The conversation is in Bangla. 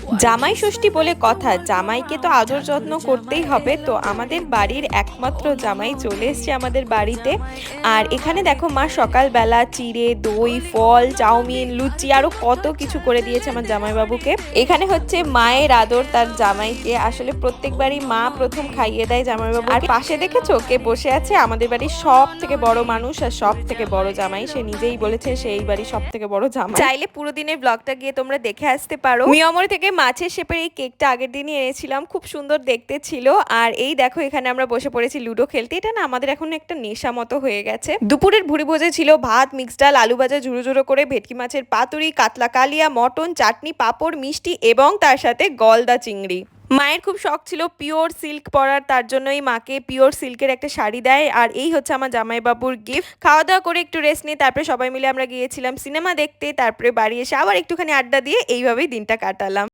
জামাই ষষ্ঠী বলে কথা, জামাইকে তো আদর যত্ন করতেই হবে। তো আমাদের বাড়ির একমাত্র জামাই চলে এসছে আমাদের বাড়িতে। আর এখানে দেখো মা সকালবেলা চিড়ে, দই, ফল, চাউমিন, লুচি আরো কত কিছু করে দিয়েছে আমার জামাইবাবুকে। এখানে হচ্ছে মায়ের আদর তার জামাইকে, আসলে প্রত্যেকবারই মা প্রথম খাইয়ে দেয় জামাইবাবু। আর পাশে দেখেছো কে বসে আছে? আমাদের বাড়ির সব থেকে বড় মানুষ আর সব থেকে বড় জামাই। সে নিজেই বলেছে সে এই বাড়ির সব থেকে বড় জামাই। চাইলে পুরো দিনের ব্লগটা গিয়ে তোমরা দেখে আসতে পারো। মিয়ামর থেকে মাছের শেপের এই কেকটা আগের দিনই এনেছিলাম, খুব সুন্দর দেখতে ছিল। আর এই দেখো এখানে আমরা বসে পড়েছি লুডো খেলতে। এটা না আমাদের এখন একটা নেশা মতো হয়ে গেছে। দুপুরের ভুড়ি ভোজে ছিল ভাত, মিক্সড ডাল, আলু ভাজা ঝুড়ো ঝুড়ো করে, ভেটকি মাছের পাতুরি, কাতলা কালিয়া, মটন, চাটনি, পাঁপড়, মিষ্টি এবং তার সাথে গলদা চিংড়ি। মায়ের খুব শখ ছিল পিওর সিল্ক পরার, তার জন্যই মাকে পিওর সিল্কের একটা শাড়ি দেয়। আর এই হচ্ছে আমার জামাইবাবুর গিফট। খাওয়া দাওয়া করে একটু রেস্ট নিয়ে তারপরে সবাই মিলে আমরা গিয়েছিলাম সিনেমা দেখতে। তারপরে বাড়ি এসে আবার একটুখানি আড্ডা দিয়ে এইভাবেই দিনটা কাটালাম।